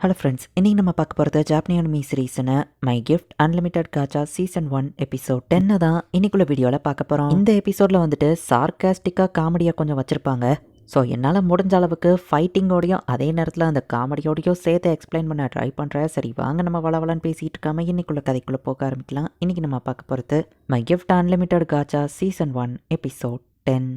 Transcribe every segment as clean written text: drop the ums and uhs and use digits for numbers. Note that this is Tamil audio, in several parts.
ஹலோ ஃப்ரெண்ட்ஸ், இன்னைக்கு நம்ம பார்க்க போகிறது ஜாப்பனி அனிமி சீரீஸ்னு My Gift Unlimited Gacha season 1 episode 10 தான் இன்னைக்குள்ள வீடியோவில் பார்க்க போகிறோம். இந்த எபிசோடில் வந்துட்டு சார்காஸ்டிக்காக காமெடியாக கொஞ்சம் வச்சுருப்பாங்க. ஸோ என்னால் முடிஞ்ச அளவுக்கு ஃபைட்டிங்கோடையும் அதே நேரத்தில் அந்த காமெடியோடையும் சேர்த்து எக்ஸ்பிளைன் பண்ண ட்ரை பண்ணுறேன். சரி வாங்க நம்ம வளவலன்னு பேசிகிட்டு இருக்காம இன்னைக்குள்ள கதைக்குள்ளே போக ஆரம்பிக்கலாம். இன்றைக்கி நம்ம பார்க்க போகிறது My Gift Unlimited Gacha season 1 episode 10.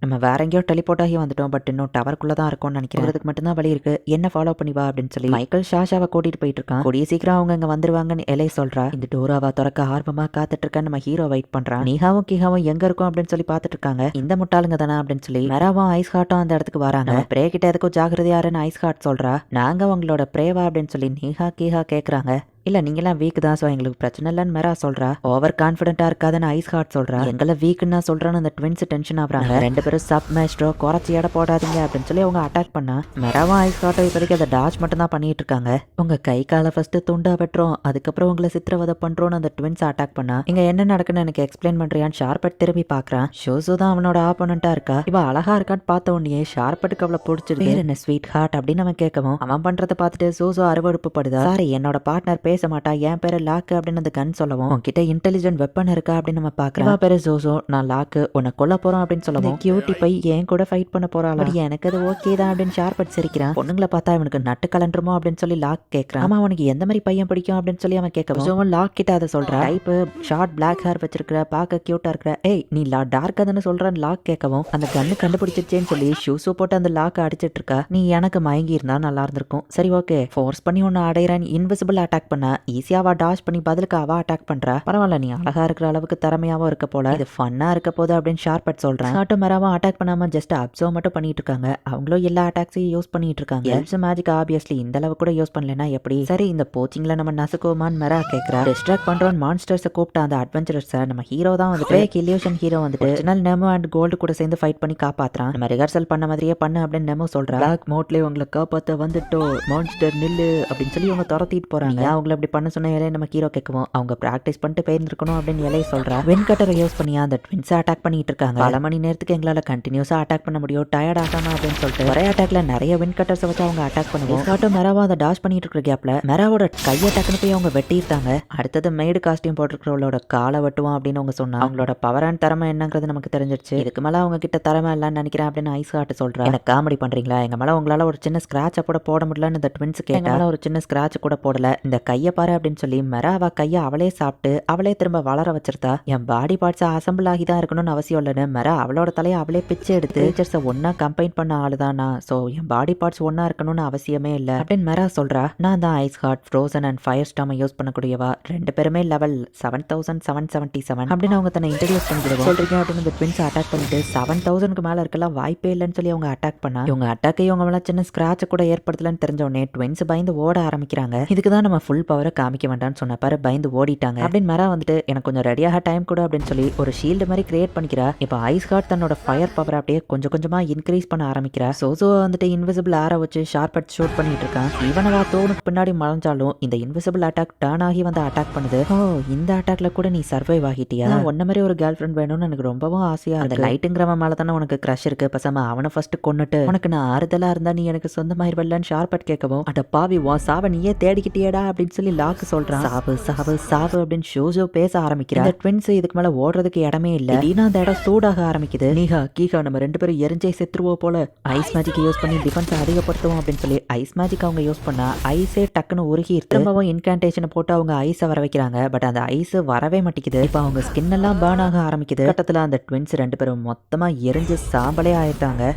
நம்ம வேற எங்கேயோ டெலிபோர்ட் ஆகி வந்துட்டோம். பட் இன்னும் டவருக்குள்ள தான் இருக்கும்னு நினைக்கிறேன். அதுக்கு மட்டும்தான் வழி இருக்கு. என்ன ஃபாலோ பண்ணி வா அப்படின்னு சொல்லி மைக்கேல் ஷாஷாவை கூட்டிட்டு போயிட்டு இருக்கான். கூடிய சீக்கிரம் அவங்க இங்க வந்துருவாங்கன்னு எலை சொல்றா. இந்த டோராவா திறக்க ஆர்வமா காத்துட்டு இருக்க நம்ம ஹீரோ வெயிட் பண்றான். நீஹாவும் கிஹாவும் எங்க இருக்கும் அப்படின்னு சொல்லி பாத்துட்டு இருக்காங்க. இந்த முட்டாளுங்க தானே அப்படின்னு சொல்லி மெராவும் ஐஸ் ஹாட்டும் அந்த இடத்துக்கு வராங்க. பிரே கிட்ட எதுக்கும் ஜாகிரதையாருன்னு ஐஸ் ஹாட் சொல்றா. நாங்க உங்களோட பிரேவா அப்படின்னு சொல்லி நீஹா கிஹா கேக்குறாங்க. இல்ல நீங்களாம் வீக் தான், ஸோ எங்களுக்கு பிரச்சனை இல்லைன்னு மெரா சொல்றா. ஓவர் கான்ஃபிடென்ட்டா இருக்காதுன்னு ஐஸ் ஹாட் சொல்றா. எங்களை வீக்குன்னு சொல்றான்னு அந்த ட்வின்ஸ் டென்ஷன் ஆகுறாங்க. ரெண்டு பேரும் சப் மேஸ்ட்ரோ குறைச்சி எடை போடாதீங்க அப்படின்னு சொல்லி அவங்க அட்டாக் பண்ணா. மெராவும் ஐஸ் ஹாட்டும் இப்போதைக்கு அதை டாச் மட்டும் தான் பண்ணிட்டு இருக்காங்க. உங்க கை காலை ஃபர்ஸ்ட் துண்டா வெட்டுறோம், அதுக்கப்புறம் உங்களை சித்திரவதை பண்றோம்னு அந்த ட்வின்ஸ் அட்டாக் பண்ணா. இங்க என்ன நடக்குன்னு எனக்கு எக்ஸ்பிளைன் பண்றியான்னு ஷார்பட் திரும்பி பாக்குறான். ஷோசோ தான் அவனோட ஆப்போனண்டா இருக்கா. இவ அழகா இருக்கான்னு பார்த்த உடனே ஷார்பட்டுக்கு அவளை பிடிச்சிருக்கு. பேர் என்ன ஸ்வீட் ஹார்ட் அப்படின்னு அவன் கேட்கவும் அவன் பண்றதை பார்த்துட்டு சோசோ அருவருப்பு படுதா. சாரி, என்னோட பார்ட்னர் பேச மாட்டா, என் பேரு லாக்கு அப்படின்னு அந்த கன் சொல்லவும் உன்கிட்ட இன்டெலிஜென்ட் வெப்பன் இருக்கா அப்படின்னு நம்ம பாக்கலாம். பேரு ஜோசோ, நான் லாக்கு, உன்னை கொல்ல போறோம் அப்படின்னு சொல்லவும் கியூட்டி பை என் கூட ஃபைட் பண்ண போறாள். எனக்கு அது ஓகே தான் அப்படின்னு ஷார்பட் சிரிக்கிறான். பொண்ணுங்களை பார்த்தா இவனுக்கு நட்டு கலண்டுருமோ அப்படின்னு சொல்லி லாக் கேட்கறான். ஆமா, அவனுக்கு எந்த மாதிரி பையன் பிடிக்கும் அப்படின்னு சொல்லி அவன் கேட்கவும் லாக் கிட்ட அதை சொல்றான். டைப் ஷார்ட் பிளாக் ஹேர் வச்சிருக்கிற, பார்க்க கியூட்டா இருக்கிற, ஏய் நீ டார்க்கா தானே சொல்றான்னு லாக் கேட்கவும் அந்த கண்ணு கண்டுபிடிச்சிருச்சேன்னு சொல்லி ஷூஸு போட்டு அந்த லாக் அடிச்சிட்டு இருக்கா. நீ எனக்கு மயங்கி இருந்தா நல்லா இருந்திருக்கும். சரி ஓகே, ஃபோர்ஸ் பண்ணி ஒன்னு அடையிறான். இன்விசிபிள் அட்டாக் பண்ண ஈஸியாவா டாஷ் பண்ணி பதிலுக்கு அவ அட்டாக் பண்றா. பரவாயில்ல, நீ அழகா இருக்கிற அளவுக்கு திறமையாவும் இருக்க போல, இது ஃபன்னா இருக்க போது அப்படின்னு ஷார்பட் சொல்றான். ஷார்ட்டும் மெராவும் அட்டாக் பண்ணாம ஜஸ்ட் அப்சர்வ் மட்டும் பண்ணிட்டு இருக்காங்க. அவங்களும் எல்லா அட்டாக்ஸையும் யூஸ் பண்ணிட்டு இருக்காங்க. எல்ஸ் மேஜிக் ஆப்வியஸ்லி இந்த அளவு கூட யூஸ் பண்ணலனா எப்படி? சரி, இந்த போச்சிங்ல நம்ம நசுக்குவோமான்னு மெரா கேக்குறா. டிஸ்ட்ராக்ட் பண்றோம் மான்ஸ்டர்ஸை கூப்பிட்ட அந்த அட்வென்ச்சரர்ஸை நம்ம ஹீரோ தான் வந்துட்டு ஃபேக் இல்யூஷன் ஹீரோ வந்துட்டு ஒரிஜினல் நெமோ அண்ட் கோல்டு கூட சேர்ந்து ஃபைட் பண்ணி காப்பாத்துறான். நம்ம ரிஹர்சல் பண்ண மாதிரியே பண்ணு அப்படின்னு நெமோ சொல்றா. பிளாக் மோட்லயே உங்களை காப்பாத்த வந்துட்டோ, மான்ஸ்டர் நில்லு அப்படின்னு சொல்லி அவங்க துரத்திட்டு போறாங்க. அவங்களை அப்படி பண்ண சொன்ன நம்ம ஹீரோ கேட்கவும் அவங்க பிராக்டிஸ் பண்ணிட்டு போயிருந்திருக்கணும் அப்படின்னு இலையை சொல்றா. வென் கட்டரை யூஸ் பண்ணி அந்த ட்வின்ஸை அட்டாக் பண்ணிட்டு இருக்காங்க. பல மணி நேரத்துக்கு எங்களால கண்டினியூஸா அட்டாக் பண்ண முடியும், டயர்ட் ஆகாம அப்படின்னு சொல்லிட்டு ஒரே அட்டாக்ல நிறைய வின் கட்டர்ஸ் வச்சு அவங்க அட்டாக் பண்ணுவோம். காட்டும் மெராவா அதை டாஷ் பண்ணிட்டு இருக்கிற கேப்ல மெராவோட கையை டக்குன்னு போய் அவங்க வெட்டிட்டாங்க. அடுத்தது மெய்டு காஸ்டியூம் போட்டுருக்கிறவங்களோட காலை வெட்டுவோம் அப்படின்னு அவங்க சொன்னா. அவங்களோட பவர் அண்ட் திறமை என்னங்கிறது நமக்கு தெரிஞ்சிருச்சு. இதுக்கு மேல அவங்க கிட்ட திறமை இல்லைன்னு நினைக்கிறேன் அப்படின்னு ஐஸ் ஹார்ட் சொல்றா. எனக்கு காமெடி பண்றீங்களா? எங்க மேல உங்களால ஒரு சின்ன ஸ்கிராட்சை கூட போட முடியலன்னு இந்த ட்வின்ஸ் கேட்டால ஒரு சின்ன ஸ்கிராட்ச் கூட போடல, இந்த கையை பாரு அப்படின்னு சொல்லி மெராவா கையை அவளே சாப்பிட்டு அவளே திரும்ப வளர வச்சிருந்தா. என் பாடி பார்ட்ஸ் அசம்பிள் ஆகி தான் இருக்கணும்னு அவசியம் இல்லைன்னு மெரா அவளோட தலையை அவளே பிச்சு எடுத்து டீச்சர்ஸை ஒன்னா கம்பைன் பண்ண ஆளுதானா. சோ என் பாடி பார்ட்ஸ் ஒன்னா இருக்கணும்னு அவசியமே இல்லை அப்படின்னு மெரா சொல்றா. நான் தான் ice heart, frozen and fire ஸ்டாமை யூஸ் பண்ணக்கூடியவா. ரெண்டு பேருமே லெவல் 7777 அப்படின்னு அவங்க தன்னை இன்ட்ரடியூஸ் பண்ணிக்கிறோம் சொல்றீங்க அப்படின்னு இந்த ட்வின்ஸ் அட்டாக் பண்ணிட்டு 7000க்கு மேல இருக்கலாம் வாய்ப்பே இல்லைன்னு சொல்லி அவங்க அட்டாக் பண்ணா. இவங்க அட்டாக்கை இவங்க மேல சின்ன ஸ்கிராட்ச் கூட ஏற்படுத்தலன்னு தெரிஞ்ச உடனே ட்வின்ஸ் பயந்து ஓட ஆரம்பிக்கிறாங்க. இதுக்கு தான் நம்ம ஃபுல் பவரை காமிக்க வேண்டாம்னு சொன்ன பாரு, பயந்து ஓடிட்டாங்க அப்படின்னு மெரா வந்துட்டு எனக்கு கொஞ்சம் ரெடியாக டைம் கூட அப்படின்னு சொல்லி ஒரு ஷீல்டு மாதிரி கிரியேட் பண்ணிக்கிறா. இப்போ ஐஸ் ஹார்ட் தன்னோட ஃபயர் பவர் அப்படியே கொஞ்சம் கொஞ்சமா இன்க்ரீஸ் பண்ண ஆரம்பிக்கிறா. சோசோ வந்துட்டு இன்விசிபிள் ஏரை வச்சு ஷார்பட் ஷூட் பண்ணிட்டு இருக்கான். இவனவா தோனுக்கு பின்னாடி மறைஞ்சாலும் இந்த இன்விசிபிள் அட்டாக் டர்ன் ஆகி வந்து அட்டாக் பண்ணுது. ஓ, இந்த அட்டாக்ல கூட நீ சர்வைவ் ஆகிட்டியா? ஒன்ன மாதிரி ஒரு கேர்ள் ஃப்ரெண்ட் வேணும்னு எனக்கு ரொம்பவும் ஆசையா அந்த லைட்டுங்கிறவன் மேல தானே உனக்கு கிரஷ் இருக்கு, பசமா அவனை ஃபர்ஸ்ட் கொன்னுட்டு உனக்கு நான் ஆறுதலா இருந்தா நீ எனக்கு சொந்தமாயிருவல்லன்னு ஷார்பட் கேட்கவும் அட பாவி உன் சாவை நீயே தேடிக்கிட்டியடா அப்படின்னு சொல்லி லாக்கு சொல்றான். சாவு சாவு சாவு அப்படின்னு ஷோஜோ பேச ஆரம்பிக்கிறா. இந்த ட்வின்ஸ் இதுக்கு மேல ஓடுறதுக்கு இடமே இல்ல. திடீர்னு அந்த இடம் சூடாக ஆரம்பிக்குது. நீஹா கீகா நம்ம ரெண்டு பேரும் எரிஞ்சே செத்துருவோம் போல, ஐஸ் மேஜிக் யூஸ் பண்ணி டிஃபென்ஸ் அதிகப்படுத்துவோம் அப்படின்னு சொல்லி ஐஸ் மேஜிக் அவங்க யூஸ் பண்ணா ஐஸே டக்குன்னு உருகி திரும்பவும் இன்கான்டேஷனை போட்டு அவங்க ஐஸை வர வைக்கிறாங்க. பட் அந்த ஐஸ் வரவே மாட்டேங்குது. இப்போ அவங்க ஸ்கின் எல்லாம் பேர்ன் ஆக ஆரம்பிக்குது. கட்டத்துல அந்த ட்வின்ஸ் ரெண்டு பேரும் மொத்தமா எரிஞ்சு சாம்பலே ஆயிட்டாங்க.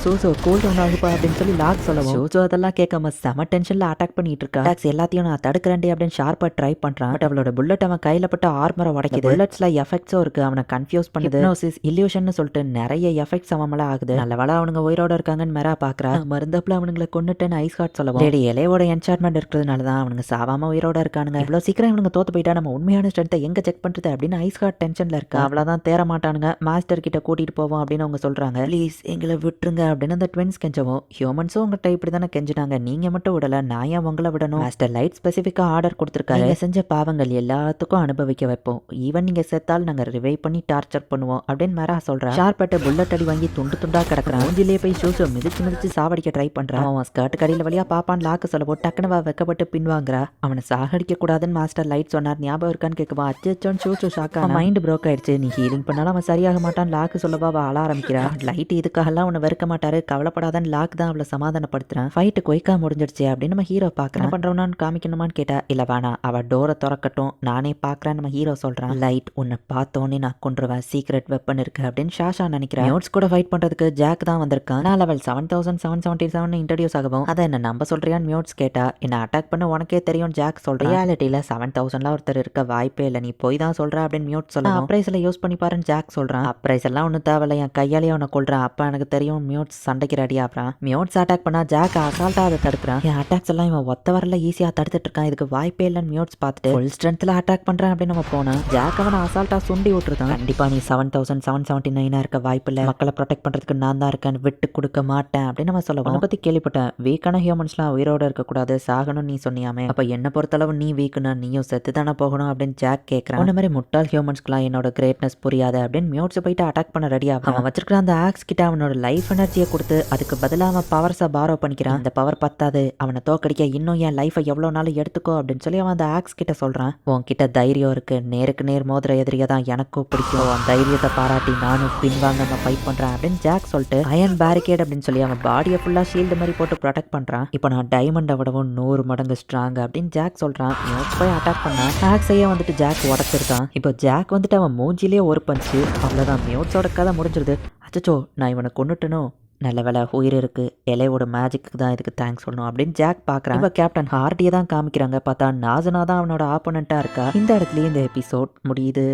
சோசோ கூல் டவுன் ஆகுப்பா அப்படின்னு சொல்லி லாக் சொல்லவும் சோசோ அதெல்லாம் கேட்காம செம டென்ஷன்ல அட்டாக் பண்ணிட்டு இருக்கா. அட்டாக்ஸ் எல்லாத்தையும் நான் தடுக்கிறேன் அப்படின்னு ஷார்ப்பா ட்ரை பண்றான். பட் அவளோட புல்லட் அவன் கையில பட்ட ஆர்மரை உடைக்குது. புல்லட்ஸ்ல எஃபெக்ட்ஸும் இருக்கு. அவனை கன்ஃபியூஸ் பண்ணுது. ஹிப்னோசிஸ், இல்யூஷன் சொல்லிட்டு நிறைய எஃபெக்ட்ஸ் அவன் மேல ஆகுது. நல்ல வேளை அவனுங்க உயிரோட இருக்காங்கன்னு மெரா பாக்குறா. மருந்தப்புல அவனுங்களை கொண்டுட்டேன்னு ஐஸ் ஹார்ட் சொல்லவும் லேடி இலையோட என்சார்ட்மெண்ட் இருக்கிறதுனால தான் அவனுங்க சாவாம உயிரோட இருக்கானுங்க. இவ்வளவு சீக்கிரம் இவனுங்க தோத்து போயிட்டா நம்ம உண்மையான ஸ்ட்ரென்த்தை எங்க செக் பண்றது அப்படின்னு ஐஸ் ஹார்ட் டென்ஷன்ல இருக்கா. அவ்வளவுதான் தேர மாட்டானுங்க, மாஸ்டர் கிட்ட கூட்டிட்டு போவோம் அப்படின்னு அவங்க சொல்றாங்க. ப்ளீஸ் எங்களை விட்டுருங்க விடுங்க அப்படின்னு அந்த ட்வின்ஸ் கெஞ்சவும், ஹியூமன்ஸும் உங்கள்கிட்ட இப்படி தானே கெஞ்சினாங்க, நீங்க மட்டும் விடல, நான் ஏன் உங்களை விடணும்? மாஸ்டர் லைட் ஸ்பெசிஃபிக்கா ஆர்டர் கொடுத்துருக்காரு, நீங்க செஞ்ச பாவங்கள் எல்லாத்துக்கும் அனுபவிக்க வைப்போம், ஈவன் நீங்க செத்தால் நாங்க ரிவைவ் பண்ணி டார்ச்சர் பண்ணுவோம் அப்படின்னு மேரா சொல்றான். ஷார்பட்ட புல்லட் அடி வாங்கி துண்டு துண்டா கிடக்குறான். மூஞ்சிலேயே போய் ஷூஸ் மிதிச்சு மிதிச்சு சாவடிக்க ட்ரை பண்றான். அவன் ஸ்கர்ட் கடையில வழியா பாப்பான் லாக்கு சொல்லவோ டக்குனு வெக்கப்பட்டு பின்வாங்குறா. அவனை சாகடிக்க கூடாதுன்னு மாஸ்டர் லைட் சொன்னார், ஞாபகம் இருக்கான்னு கேட்குவா. அச்சோன்னு ஷூ ஷாக்கா மைண்ட் ப்ரோக் ஆயிடுச்சு, நீ ஹீலிங் பண்ணாலும் அவன் சரியாக மாட்டான் லாக்கு சொல்லவா அவ அழ ஆரம்பிக்கிறா. லைட் இதுக்காகலாம் உன்னை வெறுக்க மாட்டாரு, கவலைப்படாதன்னு லாக் தான் அவளை சமாதானப்படுத்துறான். ஃபைட்டு கொய்க்கா முடிஞ்சிடுச்சு அப்படின்னு நம்ம ஹீரோ பாக்குறேன். பண்றவனான்னு காமிக்கணுமான்னு கேட்டா, இல்ல வேணா, அவ டோரை திறக்கட்டும் நானே பாக்குறேன் நம்ம ஹீரோ சொல்றான். லைட் உன்னை பார்த்தோன்னே நான் கொண்டுருவேன், சீக்ரெட் வெப்பன் இருக்கு அப்படின்னு ஷாஷா நினைக்கிறேன். நோட்ஸ் கூட ஃபைட் பண்றதுக்கு ஜாக் தான் வந்திருக்கான். நான் லெவல் 7777 இன்ட்ரடியூஸ் ஆகவும், அதை என்ன நம்ப சொல்றியான்னு மியூட்ஸ் கேட்டா, என்ன அட்டாக் பண்ண உனக்கே தெரியும் ஜாக் சொல்றேன். ரியாலிட்டியில 7000 ஒருத்தர் இருக்க வாய்ப்பே இல்லை, நீ போய் தான் சொல்ற அப்படின்னு மியூட் சொல்ல. அப்ரைஸ்ல யூஸ் பண்ணி பாருன்னு ஜாக் சொல்றான். அப்ரைஸ் எல்லாம் ஒன்னும் தேவையில்ல, என் கையாலேயே உன்னை கொள்றான், அப்ப எனக்கு தெரியும் மியூட்ஸ் சண்டைக்கு ரெடி ஆகிறான். மியூட்ஸ் அட்டாக் பண்ணா ஜாக் அசால்ட்டா அதை தடுக்கிறான். என் அட்டாக்ஸ் எல்லாம் இவன் ஒத்த வரல ஈஸியா தடுத்துட்டு இருக்கான், இதுக்கு வாய்ப்பே இல்லைன்னு மியூட்ஸ் பார்த்துட்டு ஃபுல் ஸ்ட்ரென்த்ல அட்டாக் பண்றான் அப்படின்னு நம்ம போனா ஜாக் அவனை அசால்ட்டா சுண்டி விட்டுருக்கான். கண்டிப்பா நீ 7779 இருக்க வாய்ப்பு இல்லை, மக்களை ப்ரொடெக்ட் பண்றதுக்கு நான் தான் இருக்கேன், விட்டு கொடுக்க மாட்டேன் அப்படின்னு நம்ம சொல்லுவோம். உன்னை பத்தி கேள்விப்பட்டேன், வீக்கான ஹியூமன்ஸ்லாம் உயிரோட இருக்கக்கூடாது, சாகணும் நீ சொன்னியாமே, அப்ப என்ன பொறுத்தளவு நீ வீக்குனா நீயும் செத்து தானே போகணும் அப்படின்னு ஜாக் கேட்கறான். உன்ன மாதிரி முட்டாள் ஹியூமன்ஸ்க்குலாம் என்னோட கிரேட்னஸ் புரியாது அப்படின்னு மியூட்ஸ் போயிட்டு அட்டாக் பண்ண ரெடியா. அவன் வச்சிருக்கிற அந்த ஆக்ஸ் கிட்ட அவனோட லைஃப் எனர்ஜியை கொடுத்து அதுக்கு பதிலாக அவன் பவர்ஸை பாரோ பண்ணிக்கிறான். அந்த பவர் பத்தாது, அவனை தோக்கடிக்க இன்னும் என் லைஃபை எவ்வளவு நாள் எடுத்துக்கோ அப்படின்னு சொல்லி அவன் அந்த ஆக்ஸ் கிட்ட சொல்றான். உன்கிட்ட தைரியம் இருக்கு, நேருக்கு நேர் மோதிர எதிரியை தான் எனக்கும் பிடிக்கும், அவன் தைரியத்தை பாராட்டி நானும் பின்வாங்க ஃபைட் பண்றேன் அப்படின்னு ஜாக் சொல்லிட்டு அயன் பேரிகேட் அப்படின்னு சொல்லி அவன் பாடியை ஃபுல்லா ஷீல்டு மாதிரி போட்டு ப்ரொடெக்ட் பண்றான். இப்போ நான் டைமண்டை விடவும் 100 மடங்கு ஸ்ட்ராங் அப்படின்னு ஜாக் சொல்றான். மியூட்ஸ் போய் அட்டாக் பண்ணா ஆக்ஸையே வந்துட்டு ஜாக் உடச்சிருக்கான். இப்போ ஜாக் வந்துட்டு அவன் மூஞ்சிலேயே ஒரு பஞ்சு, அவ்வளவுதான் மியூட்ஸோட கதை முடிஞ்சிருது. அச்சோ நான் இவனை கொண்டுட்டனோ, நல்ல வேலை உயிர் இருக்கு, இலையோட மேஜிக்கு தான் இதுக்கு தேங்க்ஸ் சொல்லணும் அப்படின்னு ஜாக் பார்க்குறான். இப்போ கேப்டன் ஹார்டியை தான் காமிக்கிறாங்க, பார்த்தா நாசனா தான் அவனோட ஆப்போனண்ட்டாக இருக்கா. இந்த இடத்துலயே இந்த எபிசோட் முடியுது.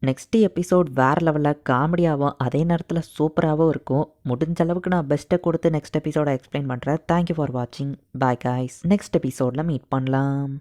நெக்ஸ்ட் எபிசோட் வேறு லெவலில் காமெடியாகவும் அதே நேரத்தில் சூப்பராகவும் இருக்கும். முடிஞ்ச அளவுக்கு நான் பெஸ்ட்டை கொடுத்து நெக்ஸ்ட் எபிசோட எக்ஸ்பிளைன் பண்ணுறேன். தேங்க்யூ ஃபார் வாட்சிங், பாய் காய்ஸ். நெக்ஸ்ட் எபிசோடில் மீட் பண்ணலாம்.